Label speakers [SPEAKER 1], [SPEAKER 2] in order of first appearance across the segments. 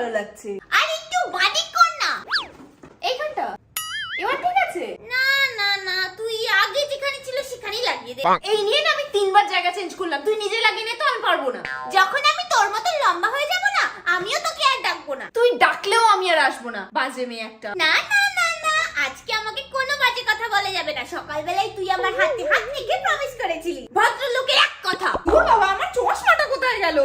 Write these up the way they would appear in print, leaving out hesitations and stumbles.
[SPEAKER 1] ভালো লাগছে। আর একটু বাদিক কর না এইখানটা। এবার ঠিক আছে? না না না, তুই আগে যেখানে ছিল সেখানেই লাগিয়ে দে। এই নিয়ে না আমি 3 বার জায়গা চেঞ্জ করলাম, তুই নিজে লাগিয়ে নে তো, আমি পারবো না। যখন আমি তোর মতো লম্বা হয়ে যাব না, আমিও তোকে আর ডাকবো না। তুই ডাকলেও আমি আর আসবো না, বাজে মেয়ে একটা। না না না না, আজকে আমাকে কোনো বাজে কথা বলা যাবে না। সকালবেলায় তুই আমার হাতে হাত রেখে প্রমিস করেছিলি ভদ্রলোকের এক কথা। ওর বাবা, আমার চশমাটা কোথায় গেল?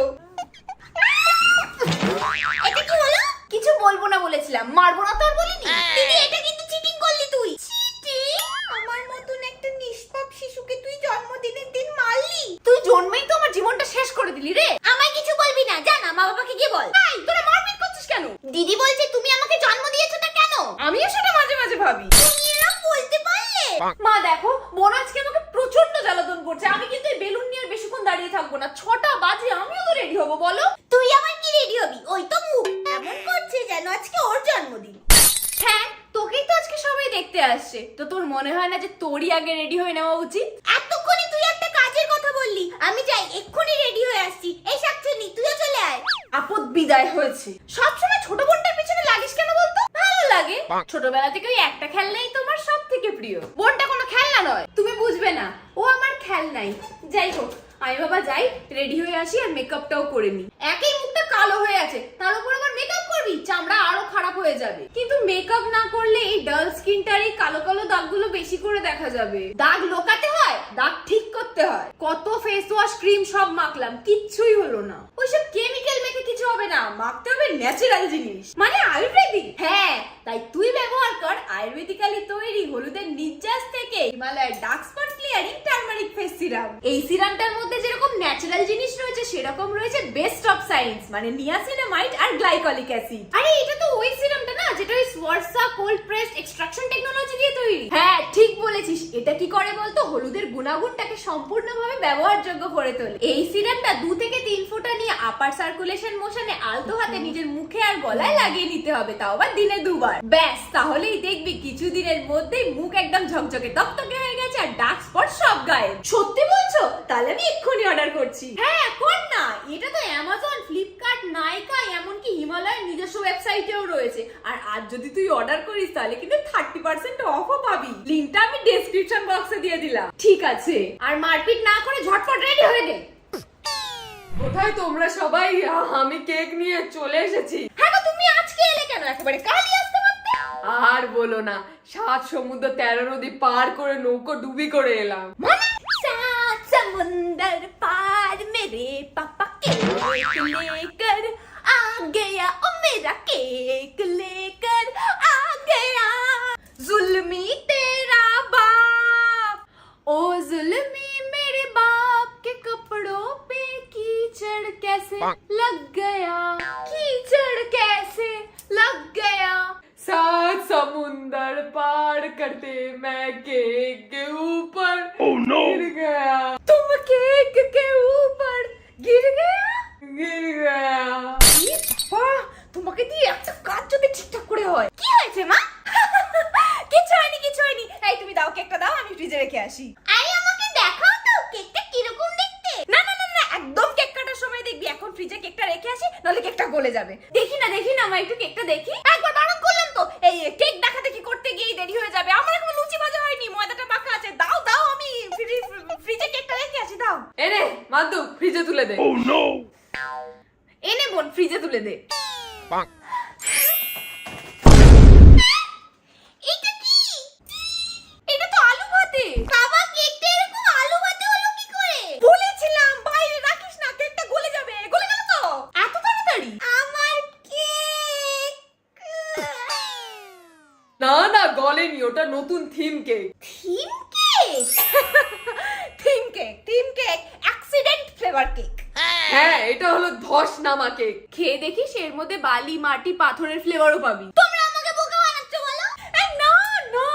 [SPEAKER 1] এটা কি হলো? কিছু বলবো না বলেছিলাম, মারবো না তো আর বলিনি। দিদি, এটা কিন্তু চিটিং করলি তুই। চিটিং? আমার মতন একটা নিষ্পাপ শিশুকে তুই জন্মদিনের দিন মারলি? তুই জন্মেই তো আমার জীবনটা শেষ করে দিলি রে। আমায় কিছু বলবি না, জানা মা বাবাকে গিয়ে বল। এই, তোরা মারপিট করছিস কেন? দিদি বলছে তুমি আমাকে জন্ম দিয়েছোটা কেন? আমিও সেটা মাঝে মাঝে ভাবি। তুমি এরকম বলতে পারলে? মা দেখো, বোন আজকে আমাকে প্রচন্ড জ্বালাতন করছে। আমি কিন্তু এই বেলুন নিয়ে আর বেশিক্ষণ দাঁড়িয়ে থাকবো না। 6টা বাজে, আমিও তো রেডি হবো। বলো, তুই আবার কি রেডি হবি? ওই তো মুখ এমন করছে যেন আজকে ওর জন্মদিন। হ্যাঁ, তোকেই তো আজকে সবাই দেখতে আসছে, তো তোর মনে হয় না যে তোরই আগে রেডি হয়ে নেওয়া উচিত? এতক্ষণে তুই একটা কাজের কথা বললি, আমি যাই এক্ষুনি রেডি হয়ে আসছি। এই শাকচুন্নি, তুইও চলে আয়। আপদ বিদায় হয়েছে। সবসময় ছোট বোনটার পিছনে লাগিস কেন বলতো? ভালো লাগে, ছোটবেলা থেকে ওই একটা খেলনাই তোমার সব থেকে প্রিয়। বোনটা কোনো খেলনা নয়, তুমি বুঝবে না, ও আমার খেলনাই। যাই হোক, আমি বাবা যাই, রেডি হয়ে আসি আর মেকআপটাও করে নি। একই মুখটা কালো হয়ে আছে, তার উপর আবার মেকআপ করবি, চামড়া আরো খারাপ হয়ে যাবে। কিন্তু মেকআপ না করলে এই ডাল স্কিনটার এই কালো কালো দাগগুলো বেশি করে দেখা যাবে। দাগ লোকাতে হয়, দাগ ঠিক করতে হয়। কত ফেস ওয়াশ ক্রিম সব মাখলাম, কিচ্ছুই হলো না। ওইসব কেমিক্যাল মেখে কিছু হবে না, মাখতে হবে ন্যাচারাল জিনিস, মানে আয়ুর্বেদিক। হ্যাঁ, তাই তুই ব্যবহার কর আয়ুর্বেদিক্যালি তৈরি হলুদের নির্যাস থেকে হিমালয়ের dark spot clearing turmeric face serum. এই সিরামটার মধ্যে যেরকম ন্যাচারাল জিনিস রয়েছে, সেরকম রয়েছে বেস্ট অফ সায়েন্স, মানে নিয়াসিনামাইড আর গ্লাইকোলিক অ্যাসিড। আরে এটা তো ওই সিরামটা না যেটা ওই সোয়ার্সা কোল্ড প্রেসড এক্সট্রাকশন টেকনোলজি দিয়ে তৈরি। হ্যাঁ, ঠিক বলেছিস। এটা কি করে বলতো? হলুদের গুণাগুণটাকে সম্পূর্ণভাবে ব্যবহারযোগ্য করে তোলে। এই সিরামটা 2 থেকে 3 ফোঁটা নিয়ে আপার সার্কুলেশন মোশনে আলতো হাতে নিজের মুখে আর গলায় লাগিয়ে নিতে হবে, তাও আবার দিনে 2 বার। ব্যাস, তাহলেই দেখবি কিছুদিনের মধ্যেই মুখ একদম ঝকঝকে তকতকে হয়ে গেছে আর ডার্ক স্পট সব গায়েব। সত্যি বলছো? তাহলে আমি এক্ষুনি অর্ডার করছি। হ্যাঁ, কর না। এটা তো অ্যামাজন, ফ্লিপকার্ট, নাইকা, এমনকি হিমালয়ের নিজস্ব ওয়েবসাইটেও রয়েছে। আর আজ যদি তুই অর্ডার করিস তাহলে কিন্তু 30% অফও পাবি। লিংকটা আমি ডেসক্রিপশন বক্সে দিয়ে দিলাম। ঠিক আছে, আর মারপিট না করে ঝটপট রেডি হয়ে নে।
[SPEAKER 2] কোথায় তোমরা সবাই? আমি কেক নিয়ে চলে এসেছি।
[SPEAKER 1] হ্যাঁ গো, তুমি আজকে এলে কেন? একেবারে কালই আসতে পারতে।
[SPEAKER 2] আর বলো না, 7 সমুদ্র 13 নদী পার করে নৌকো ডুবি করে এলাম।
[SPEAKER 1] মানে 7 समंदर पार मेरे पापा केक लेकर आ गया, ओ मेरा केक लेकर आ गया। जुल्मी तेरा बाप, ओ जुल्मी मेरे बाप के कपड़ों पे कीचड़ कैसे लग गया, कीचड़ कैसे लग गया।
[SPEAKER 2] 7 समुंदर पार करते मैं केक के ऊपर गिर गया।
[SPEAKER 1] तुम केक के ऊपर गिर गया?
[SPEAKER 2] गिर गया।
[SPEAKER 1] তোমাকে দিয়ে একটা কাজ যদি ঠিকঠাক করে হয়। কি হয়েছে মা? কিছু হয়নি, কিছু হয়নি। এই তুমি দাও, কেকটা দাও, আমি ফ্রিজে রেখে আসি। আরে আমাকে দেখাও তো কেকটা কিরকম দেখতে। না না না না, একদম কেক কাটার সময় দেখবি। এখন ফ্রিজে কেকটা রেখে আসি, নাহলে কেকটা গলে যাবে। দেখি না মা, একটু কেকটা দেখি। একবার বারণ করলাম তো, এই কেক দেখা দেখি করতে গিয়েই দেরি হয়ে যাবে। আমার এখনো লুচি ভাজা হয়নি, ময়দাটা মাখা আছে। দাও দাও, আমি ফ্রিজে কেকটা রেখে আসি। দাও।
[SPEAKER 2] এনে মাদু, ফ্রিজে তুলে দে।
[SPEAKER 1] এনে বোন, ফ্রিজে তুলে দে। এটা কি? এটা তো আলু ভাতে। বাবা, কেকটা এরকম আলু ভাতে হলো কি করে? বলেছিলাম বাইরে রাখিস না, কেকটা গলে যাবে। গলে গেল তো? এত তাড়াতাড়ি? আমার কেক।
[SPEAKER 2] না না, গলেনি, ওটা নতুন theme cake.
[SPEAKER 1] Theme cake? Theme cake accident flavour cake.
[SPEAKER 2] হ্যাঁ, এটা হলো ধস নামা কেক।
[SPEAKER 1] খেয়ে দেখিস, এর মধ্যে বালি, মাটি, পাথরের ফ্লেভারও পাবি। তোমরা আমাকে বোকা বানাচ্ছ বলো? এই না না,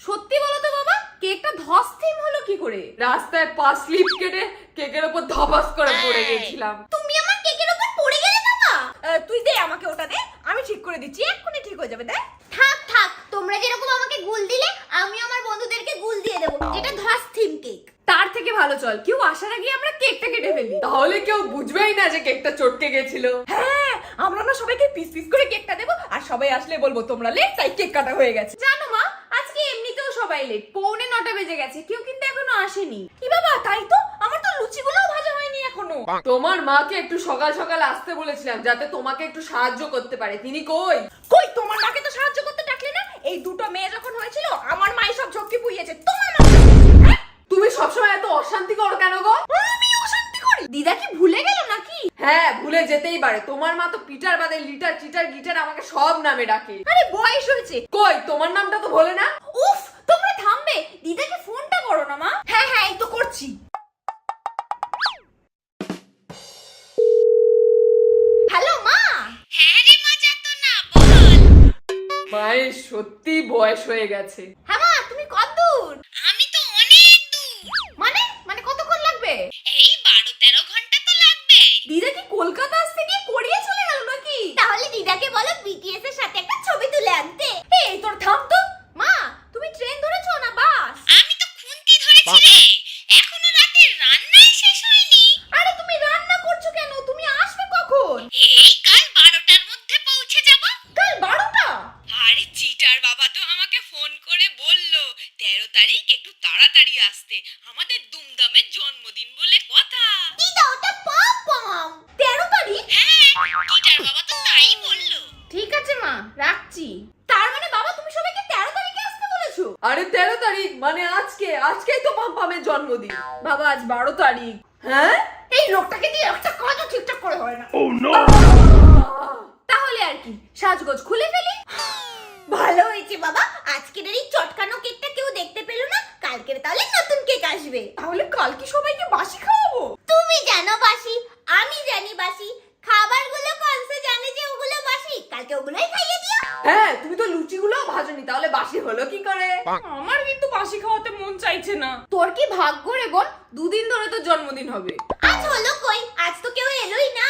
[SPEAKER 1] সত্যি বলো তো বাবা, কেকটা ধস থিম হলো কি করে?
[SPEAKER 2] রাস্তায় পা স্লিপ কেটে কেকের উপর ধপাস করে পড়ে গেছিলাম।
[SPEAKER 1] তুমি আমার কেকের উপর পড়ে গেলে বাবা? তুই দে আমাকে ওটা, দে, আমি ঠিক করে দিচ্ছি, এক্ষুনি ঠিক হয়ে যাবে। দে। থাক, তোমরা যেরকম আমাকে গুল দিলে, আমি আমার বন্ধুদেরকে গুল দিয়ে দেবো। এটা ধস থিম কেক।
[SPEAKER 2] তার থেকে ভালো চল কেউ আসার আগে আমরা কেকটা কেটে ফেলি, তাহলে কেউ বুঝবেই না যে কেকটা চটকে গেছিল।
[SPEAKER 1] হ্যাঁ, আমরা না সবাইকে পিস পিস করে কেকটা দেবো, আর সবাই আসলে বলবো তোমরা লেট, তাই কেক কাটা হয়ে গেছে।
[SPEAKER 2] জানো মা, আজকে এমনিতেও সবাই লেট, 8:45 বেজে গেছে, কেউ কিন্তু এখনো আসেনি।
[SPEAKER 1] কি বাবা, তাই তো, আমার তো লুচিগুলোও ভাজা হয়নি এখনো।
[SPEAKER 2] তোমার মাকে একটু সকাল সকাল আসতে বলেছিলাম যাতে তোমাকে একটু সাহায্য করতে পারে, তিনি কই?
[SPEAKER 1] কই, তোমার মাকে তো সাহায্য করতে ডাকলে না? এই দুটো মেয়ে যখন হয়েছিল আমার মাই সব ঝক্কি পুইয়েছে, তোমার মা হ্যাঁ?
[SPEAKER 2] তুমি সবসময় এত অশান্তি করো কেন গো?
[SPEAKER 1] আমি অশান্তি করি? দিদা কি ভুলে গেল নাকি?
[SPEAKER 2] হ্যাঁ, ভুলে যেতেই পারে, তোমার মা তো পিটার বাদে লিটার চিটার গিটার আমাকে সব নামে ডাকে।
[SPEAKER 1] আরে বয়স হয়েছে।
[SPEAKER 2] কই, তোমার নামটা তো বলে না।
[SPEAKER 1] উফ, তোমরা থামবে, দিদাকে ফোনটা করো না মা। হ্যাঁ হ্যাঁ, এই তো করছি। হ্যালো মা। হ্যাঁ রে মা, যাতো না, বল।
[SPEAKER 2] মায়ের সত্যি বয়স হয়ে গেছে।
[SPEAKER 1] হ্যাঁ মা, তুমি কত দূর? আমি তো অনেক দূর। মানে কতক্ষণ লাগবে? এই 12-13 ঘন্টা তো লাগবে।
[SPEAKER 2] দিদা কি কলকাতা আসতে গিয়ে কোরিয়া চলে গেল নাকি?
[SPEAKER 1] তাহলে দিদাকে বলো বিটিএস এর সাথে একটা ছবি তুলে আনতে। এই তোর থাম তো। মা, তুমি ট্রেন ধরেছো না বাস? আমি তো খুন্তি ধরেছি রে। এখনো রাতে রান্নাই শেষ হয়নি। আরে তুমি রান্না করছো কেন? তুমি আসবে কখন? এই কাল 12টার মধ্যে পৌঁছে যাব। কাল 12টা?
[SPEAKER 3] আরে চিটার বাবা তো আমাকে ফোন করে বলল 13 তারিখ একটু তাড়াতাড়ি আসতে, আমাদের দুমদামের জন্মদিন বলে কথা।
[SPEAKER 1] দিদা, ওটা পাম 13 তারিখ?
[SPEAKER 3] হ্যাঁ, চিটার বাবা তো তাই বলল।
[SPEAKER 1] ঠিক আছে মা, রাখছি। তার মানে বাবা তুমি সবাইকে 13 তারিখে আসতে বলেছো?
[SPEAKER 2] আরে 13 তারিখ মানে আজকেই তো পাম্পামের জন্মদিন।
[SPEAKER 1] বাবা, আজ 12 তারিখ।
[SPEAKER 2] হ্যাঁ,
[SPEAKER 1] এই লোকটাকে দিয়ে একটা কাজও ঠিকঠাক করে হয় না। তাহলে আর কি, সাজগোজ খুলে ফেলি। ভালো হয়েছে বাবা, আজকের এই চটকানো কেকটা কেউ দেখতে পেল না, কালকের তাহলে নতুন কেক আসবে। তাহলে কালকে সবাইকে বাসি খাওয়াবো? তুমি জানো বাসি, আমি জানি বাসি, খাবারগুলো কনসে জানে যে ওগুলো বাসি, কালকে ওগুলোই খাইয়ে দিও।
[SPEAKER 2] হ্যাঁ, তুমি তো লুচিগুলোও ভাজনি, তাহলে বাসি হলো কি করে?
[SPEAKER 3] আমার কিন্তু বাসি খাওয়াতে মন চাইছে না।
[SPEAKER 2] তোর কি ভাগ্য রে বোন, 2 দিন ধরে তো জন্মদিন হবে।
[SPEAKER 1] আজ হলো কই, আজ তো কেউ এলোই না।